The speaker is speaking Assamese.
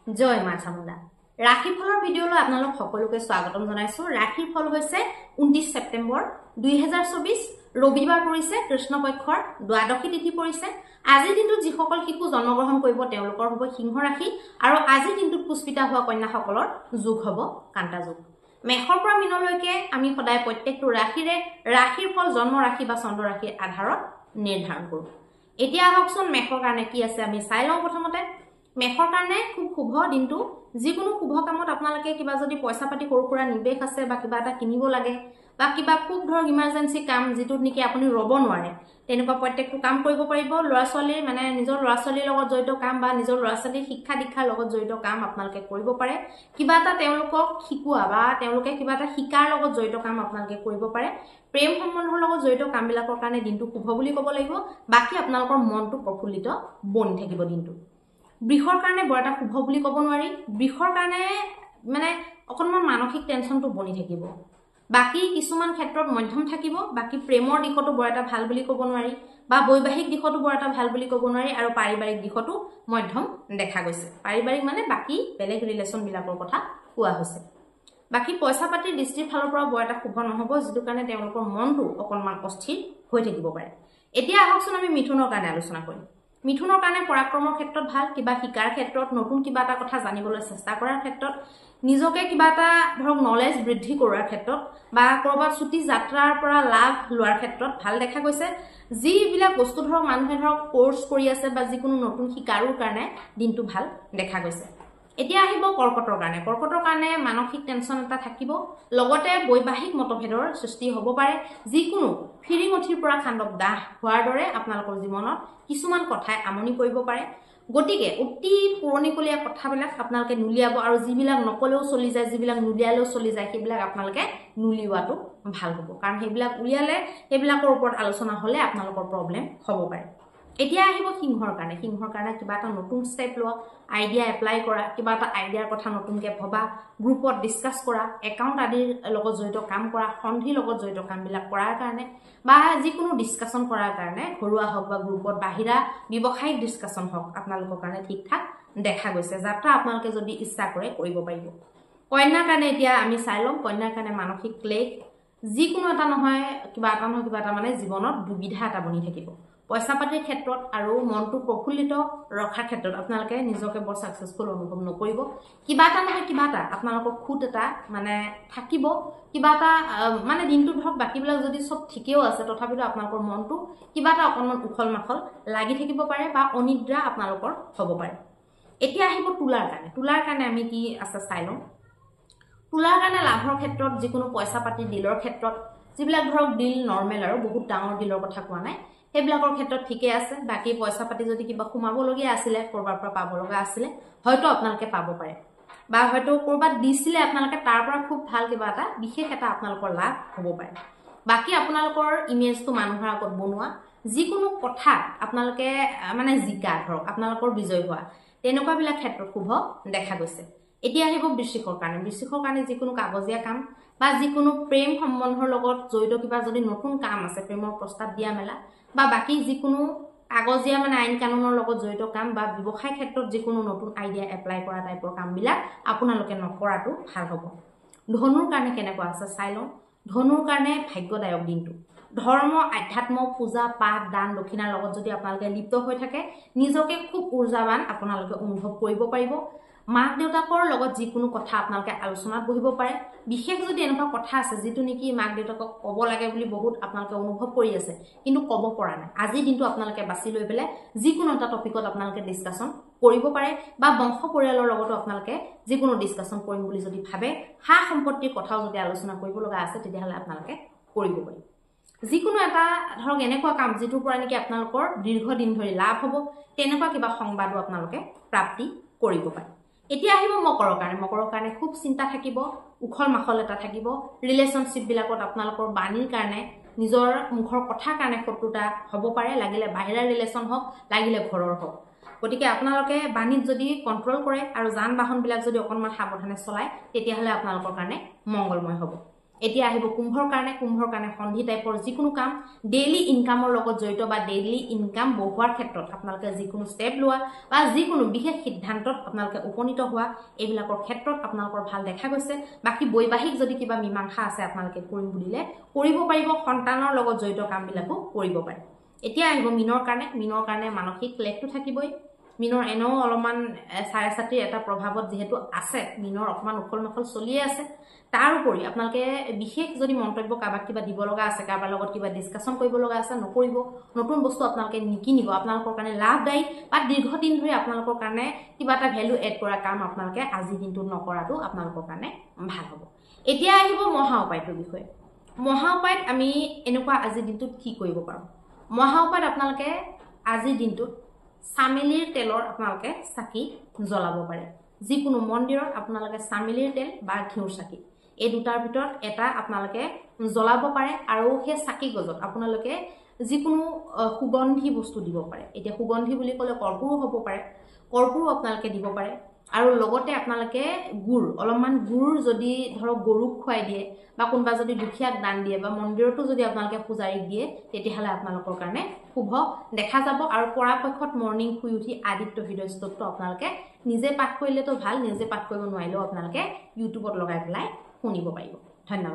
জয় মা চামুণ্ডা ৰাশিফলৰ ভিডিঅ'লৈ আপোনালোক সকলোকে স্বাগতম জনাইছো। ৰাশিৰ ফল হৈছে 29 ছেপ্টেম্বৰ 2024 ৰবিবাৰ পৰিছে, কৃষ্ণপক্ষৰ দ্বাদশী তিথি পৰিছে। আজিৰ দিনটোত যিসকল শিশু জন্মগ্ৰহণ কৰিব তেওঁলোকৰ হ'ব সিংহ ৰাশি, আৰু আজিৰ দিনটোত পুষ্পিতা হোৱা কন্যাসকলৰ যোগ হ'ব কান্তা যোগ। মেষৰ পৰা মীনলৈকে আমি সদায় প্ৰত্যেকটো ৰাশিৰ ফল জন্ম ৰাশি বা চন্দ্ৰ ৰাশিৰ আধাৰত নিৰ্ধাৰণ কৰোঁ। এতিয়া আহকচোন মেষৰ কাৰণে কি আছে আমি চাই লওঁ। প্ৰথমতে মেষৰ কাৰণে খুব শুভ দিনটো। যিকোনো শুভ কামত আপোনালোকে কিবা যদি পইচা পাতি সৰু সুৰা নিবেশ আছে বা কিবা এটা কিনিব লাগে বা কিবা খুব ধৰক ইমাৰ্জেঞ্চি কাম যিটোত নেকি আপুনি ৰ'ব নোৱাৰে, তেনেকুৱা প্ৰত্যেকটো কাম কৰিব পাৰিব। ল'ৰা ছোৱালীৰ মানে নিজৰ ল'ৰা ছোৱালীৰ লগত জড়িত কাম বা নিজৰ ল'ৰা ছোৱালীৰ শিক্ষা দীক্ষাৰ লগত জড়িত কাম আপোনালোকে কৰিব পাৰে। কিবা এটা তেওঁলোকক শিকোৱা বা তেওঁলোকে কিবা এটা শিকাৰ লগত জড়িত কাম আপোনালোকে কৰিব পাৰে। প্ৰেম সম্বন্ধৰ লগত জড়িত কামবিলাকৰ কাৰণে দিনটো শুভ বুলি ক'ব লাগিব। বাকী আপোনালোকৰ মনটো প্ৰফুল্লিত বনি থাকিব দিনটো। বৃষৰ কাৰণে বৰ এটা শুভ বুলি ক'ব নোৱাৰি। বৃষৰ কাৰণে মানে অকণমান মানসিক টেনচনটো বনি থাকিব। বাকী কিছুমান ক্ষেত্ৰত মধ্যম থাকিব। বাকী প্ৰেমৰ দিশতো বৰ এটা ভাল বুলি ক'ব নোৱাৰি, বা বৈবাহিক দিশতো বৰ এটা ভাল বুলি ক'ব নোৱাৰি, আৰু পাৰিবাৰিক দিশতো মধ্যম দেখা গৈছে। পাৰিবাৰিক মানে বাকী বেলেগ ৰিলেশ্যনবিলাকৰ কথা কোৱা হৈছে। বাকী পইচা পাতিৰ দৃষ্টিৰ ফালৰ পৰা বৰ এটা শুভ নহ'ব, যিটো কাৰণে তেওঁলোকৰ মনটো অকণমান অস্থিৰ হৈ থাকিব পাৰে। এতিয়া আহকচোন আমি মিথুনৰ কাৰণে আলোচনা কৰিম। মিথুনৰ কাৰণে পৰাক্ৰমৰ ক্ষেত্ৰত ভাল, কিবা শিকাৰ ক্ষেত্ৰত, নতুন কিবা এটা কথা জানিবলৈ চেষ্টা কৰাৰ ক্ষেত্ৰত, নিজকে কিবা এটা ধৰক নলেজ বৃদ্ধি কৰাৰ ক্ষেত্ৰত, বা ক'ৰবাত ছুটি যাত্ৰাৰ পৰা লাভ লোৱাৰ ক্ষেত্ৰত ভাল দেখা গৈছে। যিবিলাক বস্তু ধৰক মানুহে ধৰক কোৰ্চ কৰি আছে বা যিকোনো নতুন শিকাৰৰ কাৰণে দিনটো ভাল দেখা গৈছে। এতিয়া আহিব কৰ্কটৰ কাৰণে। কৰ্কটৰ কাৰণে মানসিক টেনচন এটা থাকিব, লগতে বৈবাহিক মতভেদৰ সৃষ্টি হ'ব পাৰে। যিকোনো ফিৰিমঠিৰ পৰা খাণ্ডৱ দাহ হোৱাৰ দৰে আপোনালোকৰ জীৱনত কিছুমান কথাই আমনি কৰিব পাৰে। গতিকে অতি পুৰণিকলীয়া কথাবিলাক আপোনালোকে নুলিয়াব, আৰু যিবিলাক নকলেও চলি যায়, যিবিলাক নুলিয়ালেও চলি যায়, সেইবিলাক আপোনালোকে নুলিওৱাটো ভাল হ'ব। কাৰণ সেইবিলাক উলিয়ালে, সেইবিলাকৰ ওপৰত আলোচনা হ'লে আপোনালোকৰ প্ৰব্লেম হ'ব পাৰে। এতিয়া আহিব সিংহৰ কাৰণে। সিংহৰ কাৰণে কিবা এটা নতুন ষ্টেপ লোৱা, আইডিয়া এপ্লাই কৰা, কিবা এটা আইডিয়াৰ কথা নতুনকৈ ভবা, গ্ৰুপত ডিছকাছ কৰা, একাউণ্ট আদিৰ লগত জড়িত কাম কৰা, সন্ধিৰ লগত জড়িত কামবিলাক কৰাৰ কাৰণে, বা যিকোনো ডিছকাশ্যন কৰাৰ কাৰণে, ঘৰুৱা হওক বা গ্ৰুপত বাহিৰা ব্যৱসায়িক ডিছকাশ্যন হওক, আপোনালোকৰ কাৰণে ঠিক ঠাক দেখা গৈছে। যাত্ৰা আপোনালোকে যদি ইচ্ছা কৰে কৰিব পাৰিব। কন্যাৰ কাৰণে এতিয়া আমি চাই ল'ম। কন্যাৰ কাৰণে মানসিক ক্লেশ, যিকোনো এটা নহয় কিবা এটা মানে জীৱনত দুবিধা এটা বনি থাকিব। পইচা পাতিৰ ক্ষেত্ৰত আৰু মনটো প্ৰফুল্লিত ৰখাৰ ক্ষেত্ৰত আপোনালোকে নিজকে বৰ ছাকচেছফুল অনুভৱ নকৰিব। কিবা এটা নহয় কিবা এটা আপোনালোকৰ খুঁত এটা মানে থাকিব। কিবা এটা মানে দিনটো ধৰক বাকীবিলাক যদি চব ঠিকেও আছে, তথাপিতো আপোনালোকৰ মনটো কিবা এটা অকণমান উখল মাখল লাগি থাকিব পাৰে, বা অনিদ্ৰা আপোনালোকৰ হ'ব পাৰে। এতিয়া আহিব তুলাৰ কাৰণে। তুলাৰ কাৰণে আমি কি আছে চাই লওঁ। তুলাৰ কাৰণে লাভৰ ক্ষেত্ৰত, যিকোনো পইচা পাতি ডিলৰ ক্ষেত্ৰত, যিবিলাক ধৰক ডিল নৰ্মেল আৰু বহুত ডাঙৰ ডিলৰ কথা কোৱা নাই, সেইবিলাকৰ ক্ষেত্ৰত ঠিকে আছে। বাকী পইচা পাতি যদি কিবা সোমাবলগীয়া আছিলে, ক'ৰবাৰ পৰা পাব লগা আছিলে, হয়তো আপোনালোকে পাব পাৰে, বা হয়তো ক'ৰবাত দিছিলে আপোনালোকে, তাৰ পৰা খুব ভাল কিবা এটা বিশেষ এটা আপোনালোকৰ লাভ হ'ব পাৰে। বাকী আপোনালোকৰ ইমেজটো মানুহৰ আগত বনোৱা, যিকোনো কথা আপোনালোকে মানে জিকা, ধৰক আপোনালোকৰ বিজয় হোৱা, তেনেকুৱাবিলাক ক্ষেত্ৰত শুভ দেখা গৈছে। এতিয়া আহিব বৃশ্চিকৰ কাৰণে। বৃশ্চিকৰ কাৰণে যিকোনো কাগজীয়া কাম বা যিকোনো প্ৰেম সম্বন্ধৰ লগত জড়িত কিবা যদি নতুন কাম আছে, প্ৰেমৰ প্ৰস্তাৱ দিয়া মেলা, বা বাকী যিকোনো কাগজীয়া মানে আইন কানুনৰ লগত জড়িত কাম, বা ব্যৱসায় ক্ষেত্ৰত যিকোনো নতুন আইডিয়া এপ্লাই কৰা টাইপৰ কামবিলাক আপোনালোকে নকৰাটো ভাল হ'ব। ধনুৰ কাৰণে কেনেকুৱা আছে চাই লওঁ। ধনুৰ কাৰণে ভাগ্যদায়ক দিনটো। ধৰ্ম, আধ্যাত্ম, পূজা পাঠ, দান দক্ষিণাৰ লগত যদি আপোনালোকে লিপ্ত হৈ থাকে, নিজকে খুব উৰ্জাবান আপোনালোকে অনুভৱ কৰিব পাৰিব। মাক দেউতাকৰ লগত যিকোনো কথা আপোনালোকে আলোচনাত বহিব পাৰে। বিশেষ যদি এনেকুৱা কথা আছে যিটো নেকি মাক দেউতাকক ক'ব লাগে বুলি বহুত আপোনালোকে অনুভৱ কৰি আছে, কিন্তু ক'ব পৰা নাই, আজিৰ দিনটো আপোনালোকে বাছি লৈ পেলাই যিকোনো এটা টপিকত আপোনালোকে ডিছকাশ্যন কৰিব পাৰে। বা বংশ পৰিয়ালৰ লগতো আপোনালোকে যিকোনো ডিছকাশ্যন কৰিম বুলি যদি ভাবে, সা সম্পত্তিৰ কথাও যদি আলোচনা কৰিব লগা আছে, তেতিয়াহ'লে আপোনালোকে কৰিব পাৰিব। যিকোনো এটা ধৰক এনেকুৱা কাম যিটোৰ পৰা নেকি আপোনালোকৰ দীৰ্ঘদিন ধৰি লাভ হ'ব, তেনেকুৱা কিবা সংবাদো আপোনালোকে প্ৰাপ্তি কৰিব পাৰে। এতিয়া আহিব মকৰৰ কাৰণে। মকৰৰ কাৰণে খুব চিন্তা থাকিব, উখল মাখল এটা থাকিব। ৰিলেশ্যনশ্বিপবিলাকত আপোনালোকৰ বাণীৰ কাৰণে, নিজৰ মুখৰ কথাৰ কাৰণে শত্ৰুতা হ'ব পাৰে, লাগিলে বাহিৰা ৰিলেশ্যন হওক, লাগিলে ঘৰৰ হওক। গতিকে আপোনালোকে বাণীত যদি কণ্ট্ৰল কৰে আৰু যান বাহনবিলাক যদি অকণমান সাৱধানে চলায়, তেতিয়াহ'লে আপোনালোকৰ কাৰণে মংগলময় হ'ব। এতিয়া আহিব কুম্ভৰ কাৰণে সন্ধি টাইপৰ যিকোনো কাম ডেইলি ইনকামৰ লগত জড়িত বা ডেইলি ইনকাম বঢ়োৱাৰ ক্ষেত্ৰত আপোনালোকে যিকোনো ষ্টেপ লোৱা বা যিকোনো বিশেষ সিদ্ধান্তত আপোনালোকে উপনীত হোৱা এইবিলাকৰ ক্ষেত্ৰত আপোনালোকৰ ভাল দেখা গৈছে বাকি বৈবাহিক যদি কিবা মীমাংসা আছে আপোনালোকে কৰিম বুলিলে কৰিব পাৰিব সন্তানৰ লগত জড়িত কামবিলাকো কৰিব পাৰে এতিয়া আহিব মিনৰ কাৰণে মানসিক ক্লেশটো থাকিবই মিনৰ এনেও অলপমান চাৰে ছাত্ৰীৰ এটা প্ৰভাৱত যেহেতু আছে মিনৰ অকমান উখল মাখল চলিয়ে আছে তাৰ উপৰি আপোনালোকে বিশেষ যদি মন্তব্য কাবাক কিবা দিব লগা আছে কাবাৰ লগত কিবা ডিসকাশন কৰিব লগা আছে নকৰিব নতুন বস্তু আপোনালোকে নিকিনিব আপোনালোকৰ কাৰণে লাভদায়ী বা দীৰ্ঘদিন ধৰি আপোনালোকৰ কাৰণে কিবা এটা ভ্যালু এড কৰা কাম আপোনালোকে আজি দিনটোত নকৰাটো আপোনালোকৰ কাৰণে ভাল হ'ব এতিয়া আহিব মহা উপায়টোৰ বিষয়ে মহা উপায়ত আমি এনেকুৱা আজি দিনটোত কি কৰিব পাৰো মহা উপায়ত আপোনালোকে আজি দিনটোত চামেলিৰ তেলৰ আপোনালোকে চাকি জ্বলাব পাৰে যিকোনো মন্দিৰত আপোনালোকে চামেলিৰ তেল বা ঘিউৰ চাকি এই দুটাৰ ভিতৰত এটা আপোনালোকে জ্বলাব পাৰে আৰু সেই চাকি গজত আপোনালোকে যিকোনো সুগন্ধি বস্তু দিব পাৰে এতিয়া সুগন্ধি বুলি ক'লে কৰ্পূৰো হ'ব পাৰে কৰ্পূৰো আপোনালোকে দিব পাৰে আৰু লগতে আপোনালোকে গুড় অলপমান গুড় যদি ধৰক গৰুক খুৱাই দিয়ে বা কোনবা যদি দুখীয়াক দান দিয়ে বা মন্দিৰতো যদি আপোনালোকে পূজাৰীক দিয়ে তেতিয়াহলে আপোনালোকৰ কাৰণে শুভ দেখা যাব আৰু পৰাপক্ষত মৰ্নিং শুই উঠি আদিত্য হৃদয় স্তোত্ৰ আপোনালোকে নিজে পাঠ কৰিলে তো ভাল নিজে পাঠ কৰিব নোৱাৰিলেও আপোনালোকে ইউটিউবত লগাই পেলাই শুনিব পাৰিব ধন্যবাদ